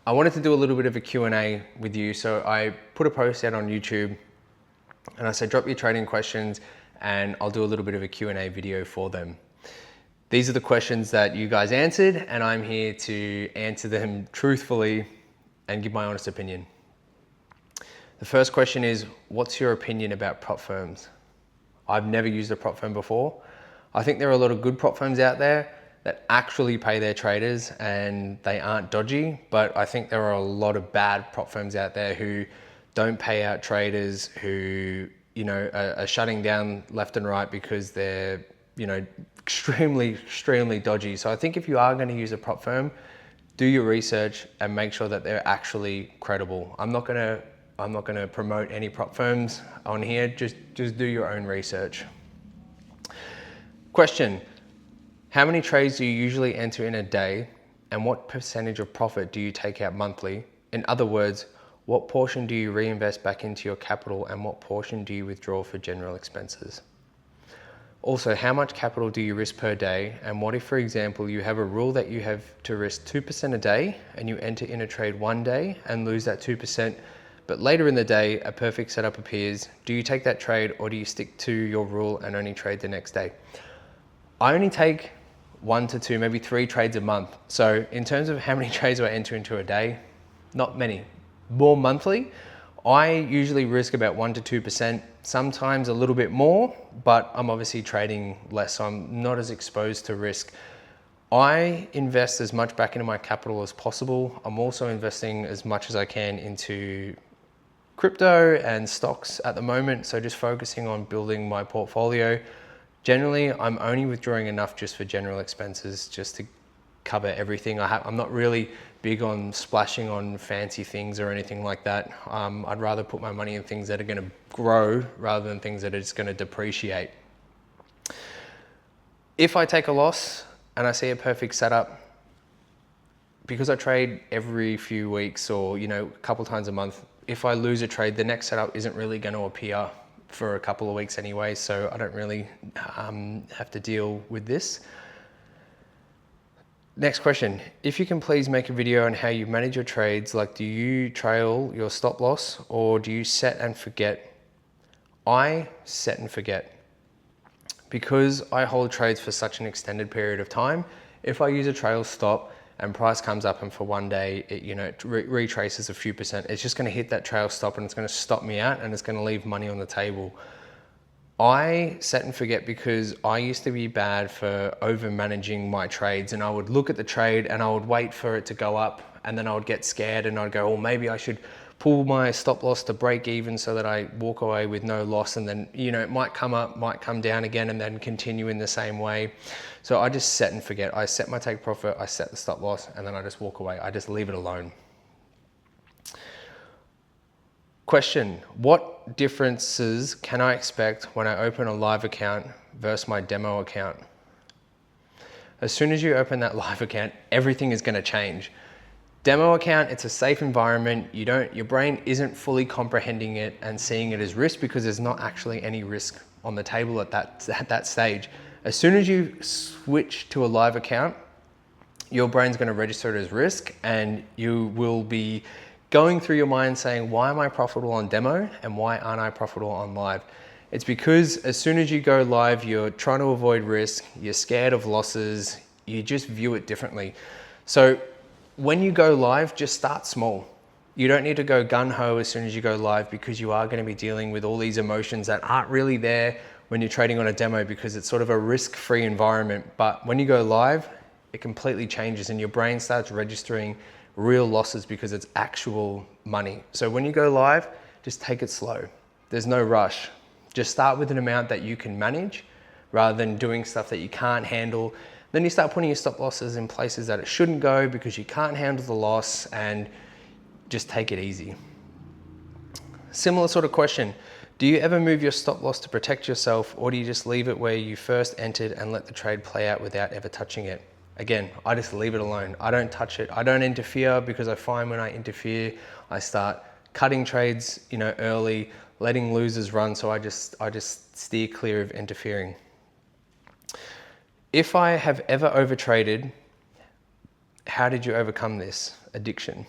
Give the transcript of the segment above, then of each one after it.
I wanted to do a little bit of a Q&A with you. So I put a post out on YouTube and I said, drop your trading questions and I'll do a little bit of a Q&A video for them. These are the questions that you guys answered and I'm here to answer them truthfully and give my honest opinion. The first question is, what's your opinion about prop firms? I've never used a prop firm before. I think there are a lot of good prop firms out there that actually pay their traders and they aren't dodgy, but I think there are a lot of bad prop firms out there who don't pay out traders, who, are shutting down left and right because they're, extremely dodgy. So I think if you are going to use a prop firm, do your research and make sure that they're actually credible. I'm not going to promote any prop firms on here. Just do your own research. Question: how many trades do you usually enter in a day, and what percentage of profit do you take out monthly? In other words, what portion do you reinvest back into your capital and what portion do you withdraw for general expenses? Also, how much capital do you risk per day? And what if, for example, you have a rule that you have to risk 2% a day and you enter in a trade one day and lose that 2%, but later in the day, a perfect setup appears. Do you take that trade or do you stick to your rule and only trade the next day? I only take 1 to 2, maybe 3 trades a month. So in terms of how many trades do I enter into a day, not many. More monthly, I usually risk about 1 to 2%, sometimes a little bit more, but I'm obviously trading less, so I'm not as exposed to risk. I invest as much back into my capital as possible. I'm also investing as much as I can into crypto and stocks at the moment, so just focusing on building my portfolio. Generally, I'm only withdrawing enough just for general expenses, just to cover everything. I'm not really big on splashing on fancy things or anything like that. I'd rather put my money in things that are going to grow rather than things that are just going to depreciate. If I take a loss and I see a perfect setup, because I trade every few weeks or a couple times a month, if I lose a trade, the next setup isn't really going to appear for a couple of weeks anyway, so I don't really have to deal with this. Next question: if you can please make a video on how you manage your trades, like do you trail your stop loss or do you set and forget? I set and forget. Because I hold trades for such an extended period of time, if I use a trail stop and price comes up and for one day it retraces a few percent, it's just going to hit that trail stop and it's going to stop me out and it's going to leave money on the table. I set and forget because I used to be bad for over managing my trades, and I would look at the trade and I would wait for it to go up and then I would get scared and I'd go, well, maybe I should pull my stop loss to break even so that I walk away with no loss, and then it might come up, might come down again and then continue in the same way. So I just set and forget. I set my take profit, I set the stop loss, and then I just walk away. I just leave it alone. Question: what differences can I expect when I open a live account versus my demo account? As soon as you open that live account, everything is going to change. Demo account, it's a safe environment. Your brain isn't fully comprehending it and seeing it as risk because there's not actually any risk on the table at that stage. As soon as you switch to a live account, your brain's going to register it as risk, and you will be going through your mind saying, why am I profitable on demo and why aren't I profitable on live? It's because as soon as you go live, you're trying to avoid risk, you're scared of losses, you just view it differently. So when you go live, just start small. You don't need to go gung-ho as soon as you go live, because you are going to be dealing with all these emotions that aren't really there when you're trading on a demo, because it's sort of a risk-free environment. But when you go live, it completely changes and your brain starts registering real losses because it's actual money. So when you go live, just take it slow. There's no rush. Just start with an amount that you can manage rather than doing stuff that you can't handle. Then you start putting your stop losses in places that it shouldn't go because you can't handle the loss, and just take it easy. Similar sort of question: do you ever move your stop loss to protect yourself, or do you just leave it where you first entered and let the trade play out without ever touching it? Again, I just leave it alone. I don't touch it. I don't interfere, because I find when I interfere, I start cutting trades, early, letting losers run. So I just steer clear of interfering. If I have ever overtraded, how did you overcome this addiction?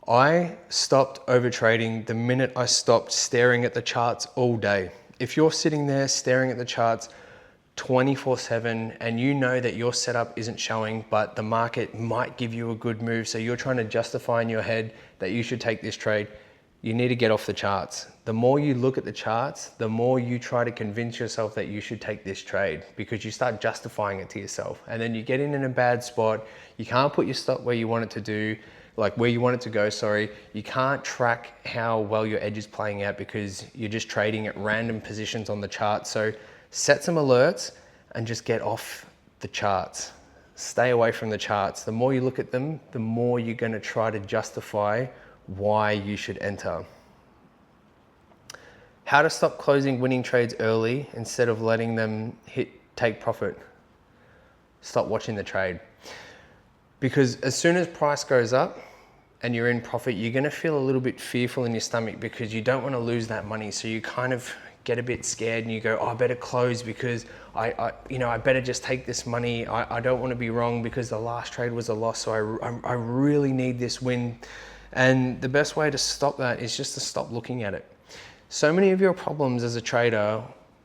I stopped overtrading the minute I stopped staring at the charts all day. If you're sitting there staring at the charts 24/7 and you know that your setup isn't showing, but the market might give you a good move, so you're trying to justify in your head that you should take this trade, you need to get off the charts. The more you look at the charts, the more you try to convince yourself that you should take this trade, because you start justifying it to yourself. And then you get in a bad spot. You can't put your stop where you want it to do, like where you want it to go, sorry. You can't track how well your edge is playing out because you're just trading at random positions on the chart. So set some alerts and just get off the charts. Stay away from the charts. The more you look at them, the more you're going to try to justify why you should enter. How to stop closing winning trades early instead of letting them take profit. Stop watching the trade. Because as soon as price goes up and you're in profit, you're going to feel a little bit fearful in your stomach because you don't want to lose that money. So you kind of get a bit scared and you go, oh, I better close because I better just take this money. I don't want to be wrong because the last trade was a loss. So I really need this win. And the best way to stop that is just to stop looking at it. So many of your problems as a trader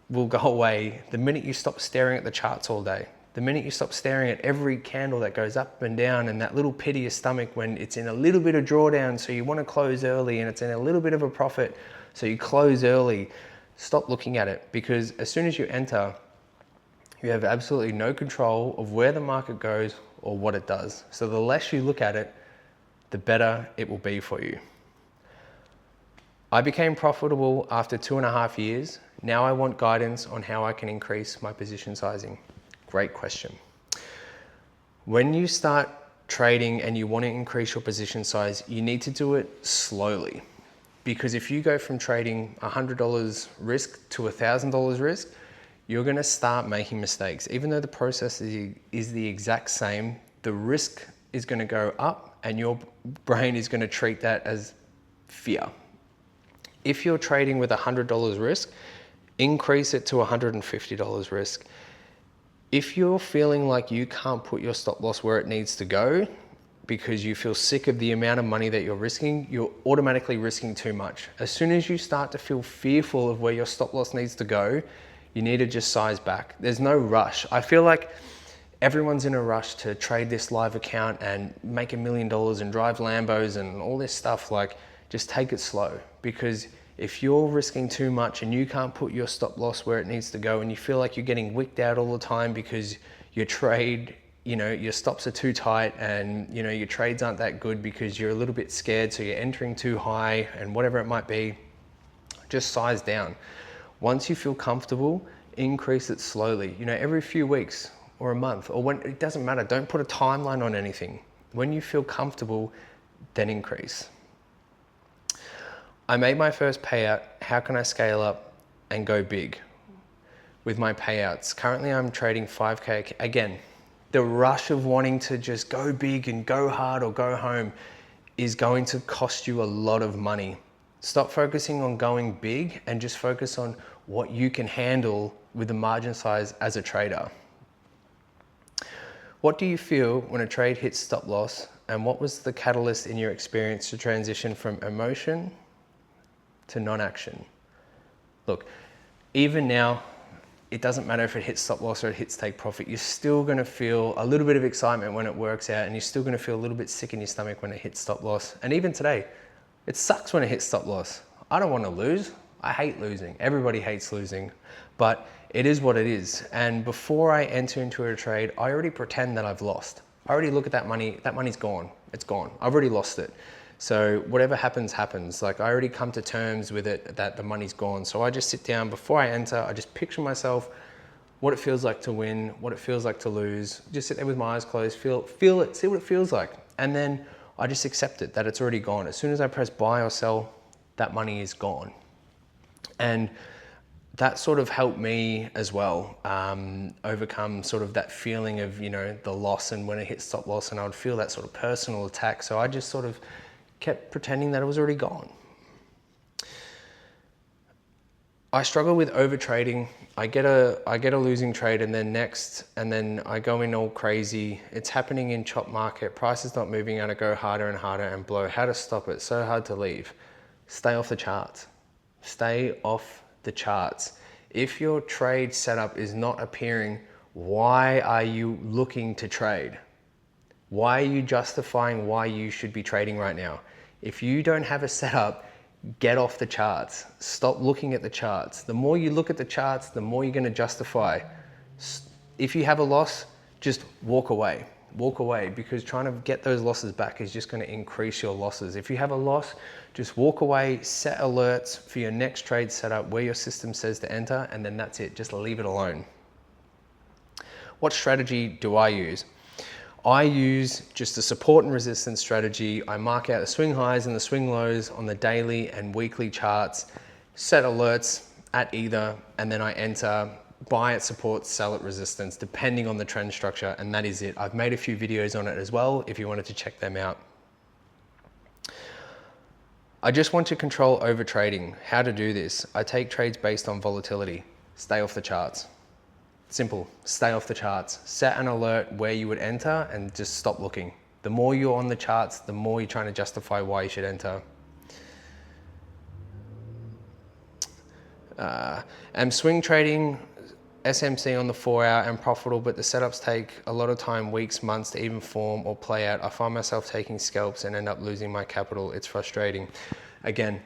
will go away the minute you stop staring at the charts all day. The minute you stop staring at every candle that goes up and down and that little pit of your stomach when it's in a little bit of drawdown, so you want to close early, and it's in a little bit of a profit, so you close early. Stop looking at it, because as soon as you enter, you have absolutely no control of where the market goes or what it does. So the less you look at it, the better it will be for you. I became profitable after 2.5 years. Now I want guidance on how I can increase my position sizing. Great question. When you start trading and you want to increase your position size, you need to do it slowly. Because if you go from trading $100 risk to $1,000 risk, you're going to start making mistakes. Even though the process is the exact same, the risk is going to go up and your brain is going to treat that as fear. If you're trading with $100 risk, increase it to $150 risk. If you're feeling like you can't put your stop loss where it needs to go because you feel sick of the amount of money that you're risking, you're automatically risking too much. As soon as you start to feel fearful of where your stop loss needs to go, you need to just size back. There's no rush. I feel like everyone's in a rush to trade this live account and make $1 million and drive Lambos and all this stuff. Like, just take it slow, because if you're risking too much and you can't put your stop loss where it needs to go and you feel like you're getting wicked out all the time because your trade, your stops are too tight and, your trades aren't that good because you're a little bit scared, so you're entering too high and whatever it might be, just size down. Once you feel comfortable, increase it slowly, every few weeks or a month, or when it doesn't matter. Don't put a timeline on anything. When you feel comfortable, then increase. I made my first payout. How can I scale up and go big with my payouts? Currently, I'm trading 5K. Again, the rush of wanting to just go big and go hard or go home is going to cost you a lot of money. Stop focusing on going big and just focus on what you can handle with the margin size as a trader. What do you feel when a trade hits stop loss, and what was the catalyst in your experience to transition from emotion to non-action? Look, even now, it doesn't matter if it hits stop loss or it hits take profit. You're still going to feel a little bit of excitement when it works out, and you're still going to feel a little bit sick in your stomach when it hits stop loss. And even today, it sucks when it hits stop loss. I don't want to lose. I hate losing. Everybody hates losing, but it is what it is. And before I enter into a trade, I already pretend that I've lost. I already look at that money. That money's gone. It's gone. I've already lost it. So whatever happens, happens. Like, I already come to terms with it, that the money's gone. So I just sit down before I enter. I just picture myself, what it feels like to win, what it feels like to lose. Just sit there with my eyes closed, feel it, see what it feels like. And then I just accept it, that it's already gone. As soon as I press buy or sell, that money is gone. And that sort of helped me as well overcome sort of that feeling of, the loss, and when it hit stop loss, and I would feel that sort of personal attack. So I just sort of kept pretending that it was already gone. I struggle with overtrading. I get a losing trade and then I go in all crazy. It's happening in chop market. Price is not moving and I go harder and harder and blow. How to stop it? So hard to leave. Stay off the charts. Stay off the charts. If your trade setup is not appearing, why are you looking to trade? Why are you justifying why you should be trading right now? If you don't have a setup, get off the charts. Stop looking at the charts. The more you look at the charts, the more you're going to justify. If you have a loss, just walk away. Walk away, because trying to get those losses back is just going to increase your losses. If you have a loss, just walk away, set alerts for your next trade setup where your system says to enter, and then that's it. Just leave it alone. What strategy do I use? I use just a support and resistance strategy. I mark out the swing highs and the swing lows on the daily and weekly charts, set alerts at either, and then I enter, buy at support, sell at resistance, depending on the trend structure, and that is it. I've made a few videos on it as well if you wanted to check them out. I just want to control overtrading. How to do this? I take trades based on volatility. Stay off the charts. Simple, stay off the charts. Set an alert where you would enter and just stop looking. The more you're on the charts, the more you're trying to justify why you should enter. I'm swing trading SMC on the 4 hour and profitable, but the setups take a lot of time, weeks, months to even form or play out. I find myself taking scalps and end up losing my capital. It's frustrating. Again,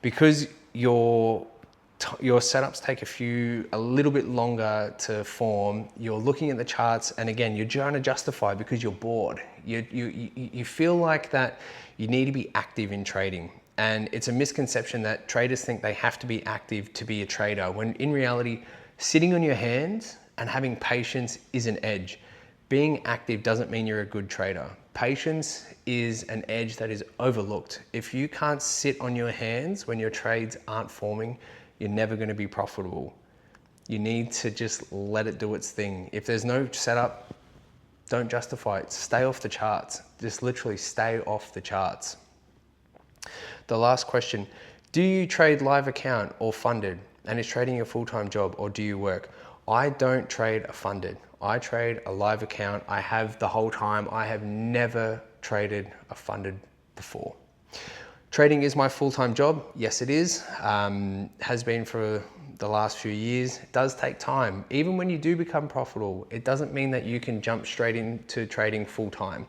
because your setups take a little bit longer to form. You're looking at the charts, and again, you're trying to justify because you're bored. You feel like that you need to be active in trading. And it's a misconception that traders think they have to be active to be a trader, when in reality, sitting on your hands and having patience is an edge. Being active doesn't mean you're a good trader. Patience is an edge that is overlooked. If you can't sit on your hands when your trades aren't forming, you're never going to be profitable. You need to just let it do its thing. If there's no setup, don't justify it. Stay off the charts. Just literally stay off the charts. The last question, do you trade live account or funded? And is trading your full-time job, or do you work? I don't trade a funded. I trade a live account. I have the whole time. I have never traded a funded before. Trading is my full-time job. Yes, it is. Has been for the last few years. It does take time. Even when you do become profitable, it doesn't mean that you can jump straight into trading full-time.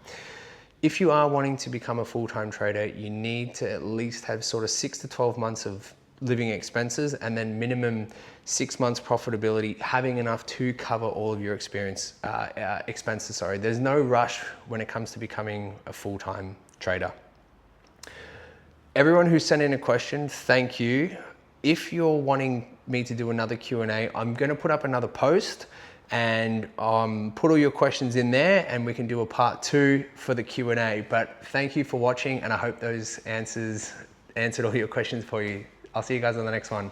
If you are wanting to become a full-time trader, you need to at least have sort of 6 to 12 months of living expenses, and then minimum 6 months profitability, having enough to cover all of your expenses. There's no rush when it comes to becoming a full-time trader. Everyone who sent in a question, thank you. If you're wanting me to do another Q&A, I'm going to put up another post and put all your questions in there, and we can do a part 2 for the Q&A. But thank you for watching, and I hope those answered all your questions for you. I'll see you guys on the next one.